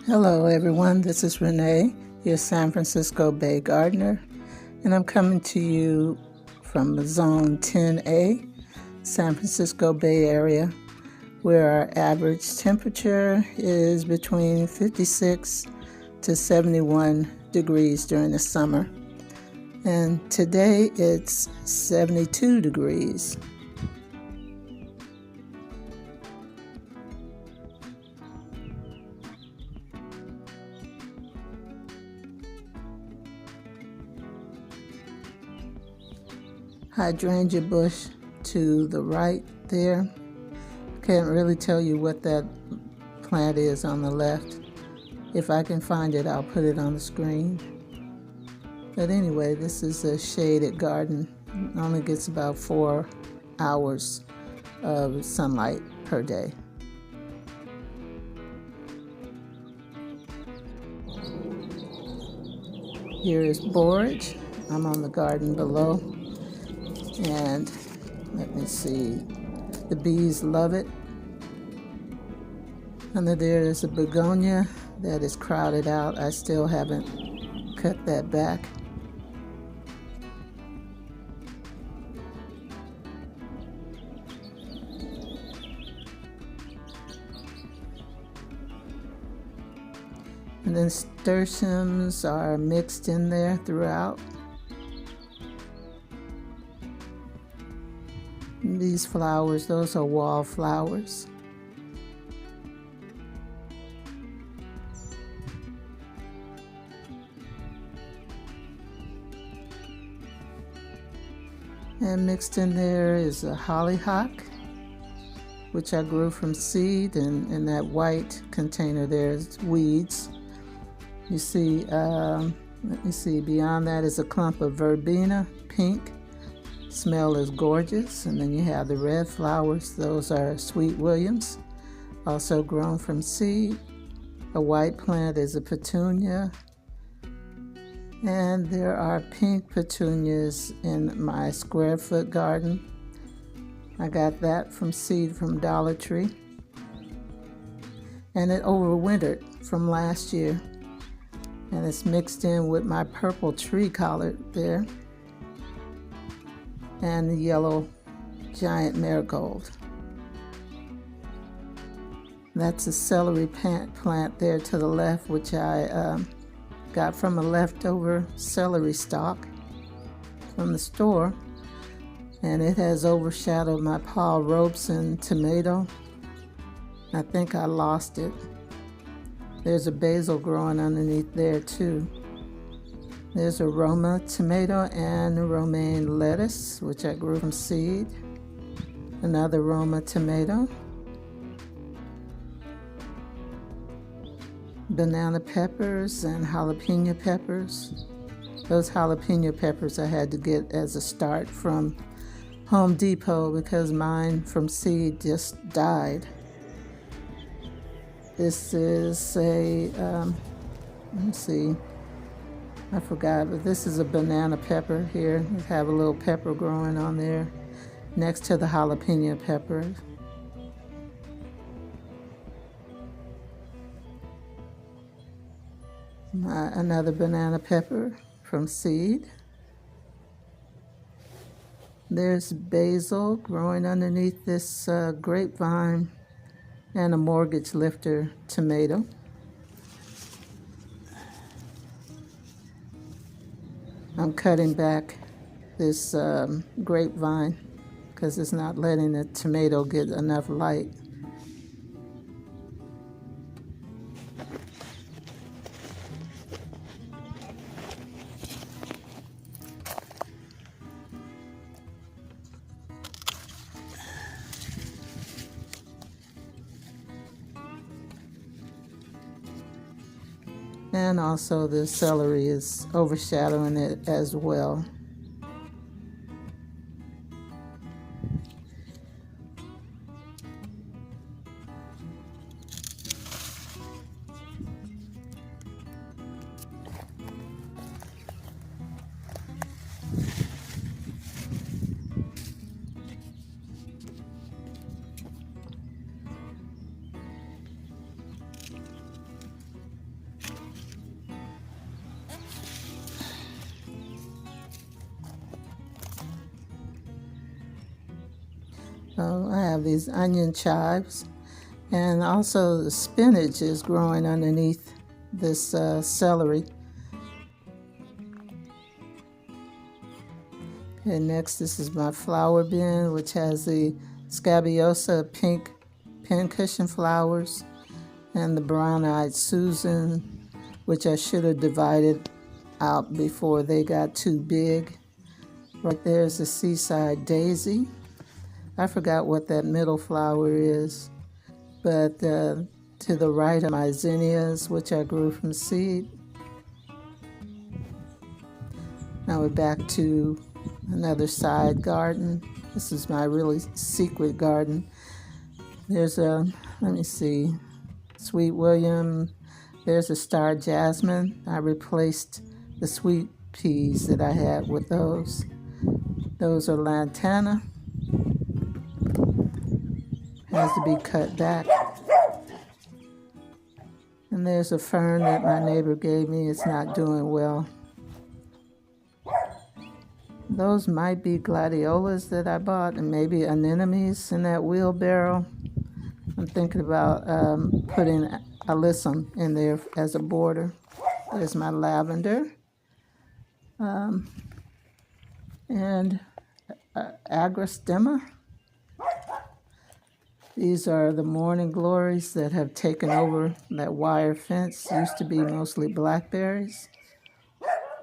Hello everyone, this is Renee, your San Francisco Bay gardener, and I'm coming to you from Zone 10A, San Francisco Bay Area, where our average temperature is between 56 to 71 degrees during the summer, and today it's 72 degrees. Hydrangea bush to the right there. Can't really tell you what that plant is on the left. If I can find it, I'll put it on the screen. But anyway, this is a shaded garden. It only gets about 4 hours of sunlight per day. Here is borage. I'm on the garden below. And let me see, the bees love it. Under there is a begonia that is crowded out. I still haven't cut that back. And then nasturtiums are mixed in there throughout. These flowers, those are wallflowers. And mixed in there is a hollyhock, which I grew from seed, and in that white container there's weeds. You see, let me see, beyond that is a clump of verbena, pink. Smell is gorgeous. And then you have the red flowers. Those are sweet williams, also grown from seed. A white plant is a petunia, and there are pink petunias in my square foot garden. I got that from seed from Dollar Tree, and it overwintered from last year, and it's mixed in with my purple tree collard there and the yellow giant marigold. That's a celery plant there to the left, which I got from a leftover celery stalk from the store, and it has overshadowed my Paul Robeson tomato. I think I lost it. There's a basil growing underneath there too. There's a Roma tomato and a romaine lettuce, which I grew from seed. Another Roma tomato. Banana peppers and jalapeno peppers. Those jalapeno peppers I had to get as a start from Home Depot because mine from seed just died. This is a, let me see, I forgot, but this is a banana pepper here. We have a little pepper growing on there next to the jalapeno pepper. Another banana pepper from seed. There's basil growing underneath this grapevine, and a mortgage lifter tomato. I'm cutting back this grapevine because it's not letting the tomato get enough light. And also the celery is overshadowing it as well. I have these onion chives, and also the spinach is growing underneath this celery. And next, this is my flower bin, which has the scabiosa pink pincushion flowers and the brown-eyed Susan, which I should have divided out before they got too big. Right there is the seaside daisy. I forgot what that middle flower is, but to the right are my zinnias, which I grew from seed. Now we're back to another side garden. This is my really secret garden. There's a, let me see, Sweet William. There's a star jasmine. I replaced the sweet peas that I had with those. Those are lantana. Has to be cut back. And there's a fern that my neighbor gave me. It's not doing well. Those might be gladiolas that I bought, and maybe anemones in that wheelbarrow. I'm thinking about putting alyssum in there as a border. There's my lavender. And agrostemma. These are the morning glories that have taken over that wire fence. Used to be mostly blackberries,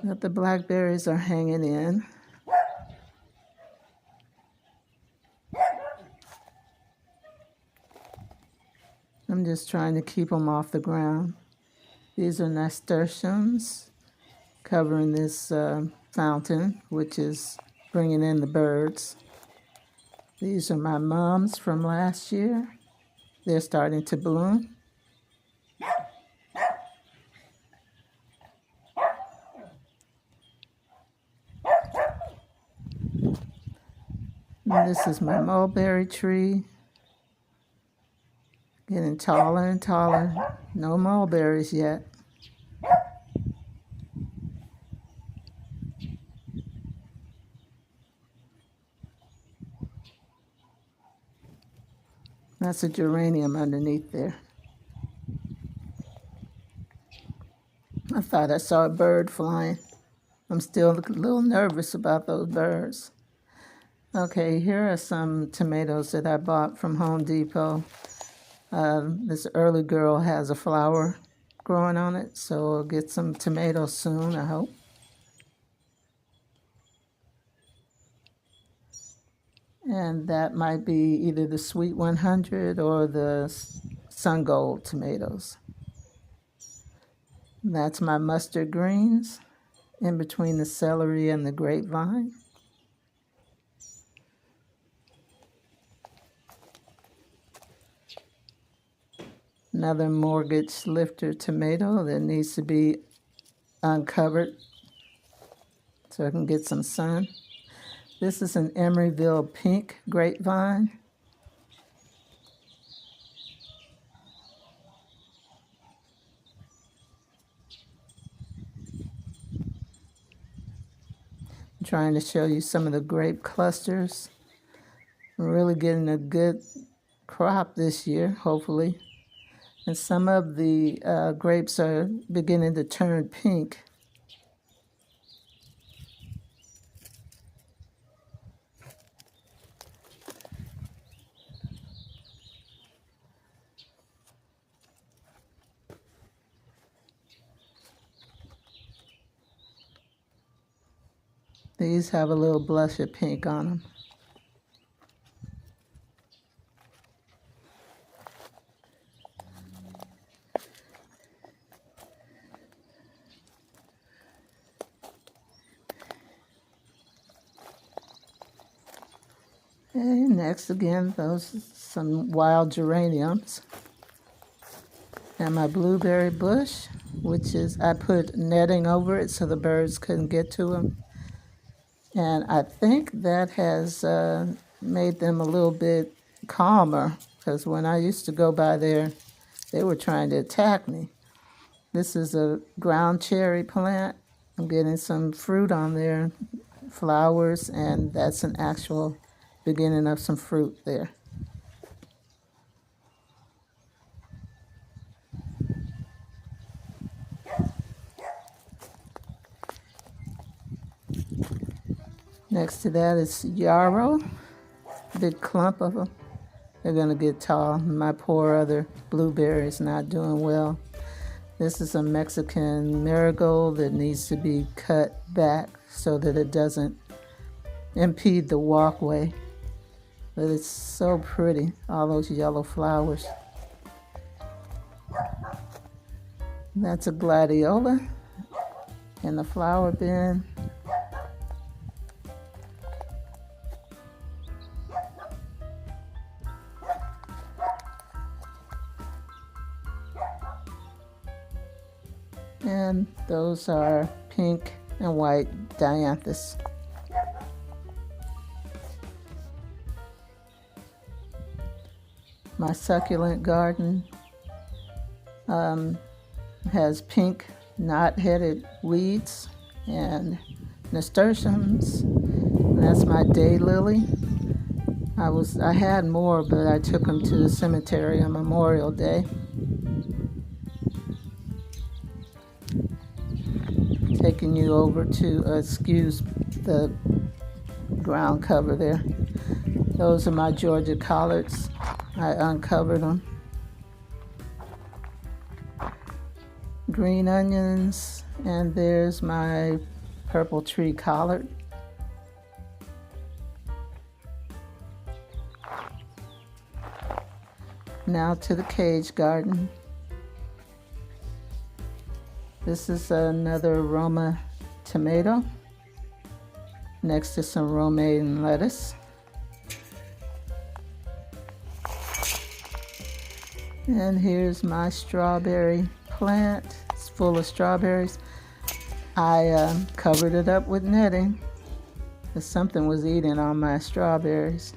but the blackberries are hanging in. I'm just trying to keep them off the ground. These are nasturtiums covering this fountain, which is bringing in the birds. These are my mums from last year. They're starting to bloom. And this is my mulberry tree. Getting taller and taller. No mulberries yet. That's a geranium underneath there. I thought I saw a bird flying. I'm still a little nervous about those birds. Okay, here are some tomatoes that I bought from Home Depot. This early girl has a flower growing on it, so I'll get some tomatoes soon, I hope. And that might be either the Sweet 100 or the Sun Gold tomatoes. That's my mustard greens in between the celery and the grapevine. Another mortgage lifter tomato that needs to be uncovered so I can get some sun. This is an Emeryville pink grapevine. I'm trying to show you some of the grape clusters. I'm really getting a good crop this year, hopefully. And some of the grapes are beginning to turn pink. These have a little blush of pink on them. And next again, those some wild geraniums. And my blueberry bush, which is, I put netting over it so the birds couldn't get to them. And I think that has made them a little bit calmer, because when I used to go by there, they were trying to attack me. This is a ground cherry plant. I'm getting some fruit on there, flowers, and that's an actual beginning of some fruit there. Next to that is yarrow, big clump of them. They're gonna get tall. My poor other blueberry is not doing well. This is a Mexican marigold that needs to be cut back so that it doesn't impede the walkway. But it's so pretty, all those yellow flowers. That's a gladiola in the flower bin. And those are pink and white dianthus. My succulent garden has pink knot-headed weeds and nasturtiums. And that's my daylily. I had more, but I took them to the cemetery on Memorial Day. Taking you over to, excuse the ground cover there. Those are my Georgia collards. I uncovered them. Green onions, and there's my purple tree collard. Now to the cage garden. This is another Roma tomato next to some romaine lettuce. And here's my strawberry plant. It's full of strawberries. I covered it up with netting because something was eating on my strawberries.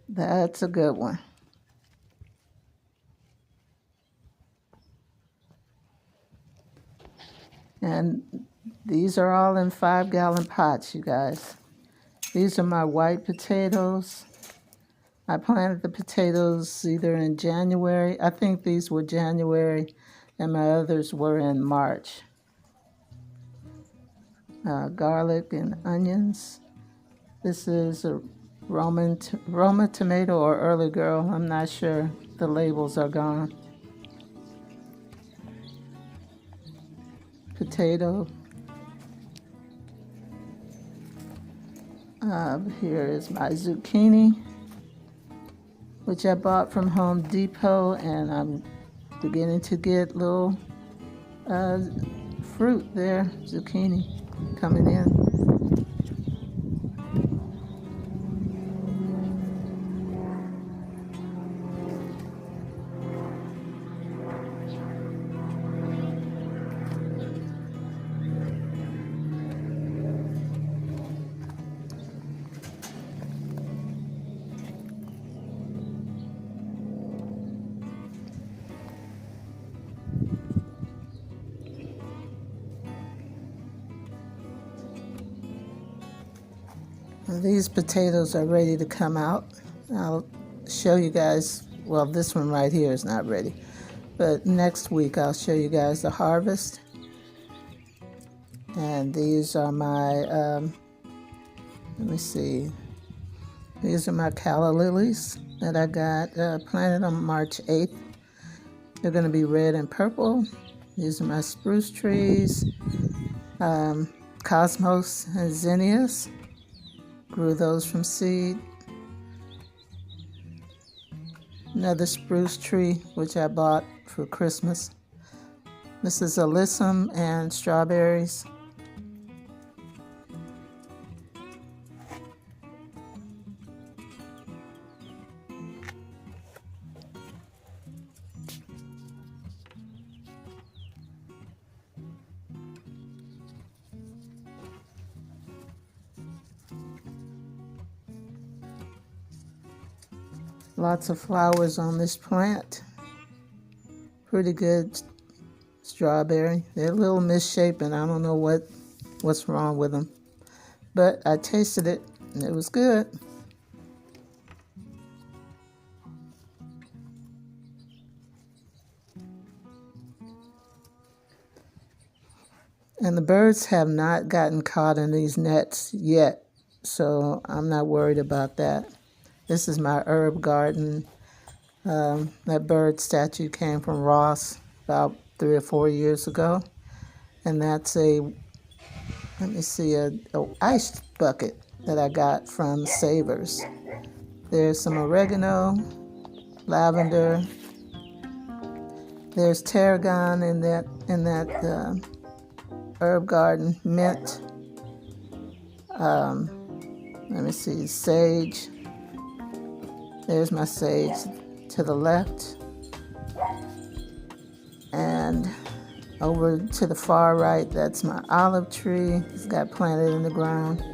That's a good one. And these are all in 5-gallon pots, you guys. These are my white potatoes. I planted the potatoes either in January. I think these were January, and my others were in March. Garlic and onions. This is a Roma tomato or early girl. I'm not sure. The labels are gone. Potato. Here is my zucchini, which I bought from Home Depot, and I'm beginning to get little fruit there, zucchini coming in. These potatoes are ready to come out. I'll show you guys, well, this one right here is not ready, but next week I'll show you guys the harvest. And these are my, let me see, these are my calla lilies that I got planted on March 8th. They're going to be red and purple. These are my spruce trees, Cosmos and zinnias. Grew those from seed. Another spruce tree, which I bought for Christmas. This is alyssum and strawberries. Lots of flowers on this plant. Pretty good strawberry. They're a little misshapen. I don't know what's wrong with them. But I tasted it and it was good. And the birds have not gotten caught in these nets yet, so I'm not worried about that. This is my herb garden. That bird statue came from Ross about 3 or 4 years ago. And that's a ice bucket that I got from Savers. There's some oregano, lavender. There's tarragon in that herb garden, mint. Sage. There's my sage to the left. And over to the far right, that's my olive tree. It's got planted in the ground.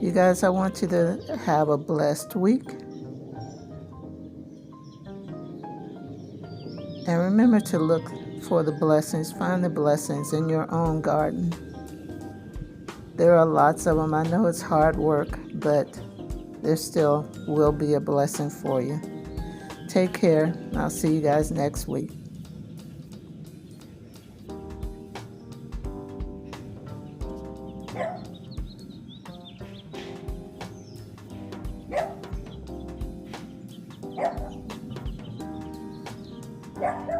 You guys, I want you to have a blessed week. And remember to look for the blessings, find the blessings in your own garden. There are lots of them. I know it's hard work, but there still will be a blessing for you. Take care. I'll see you guys next week. Yeah.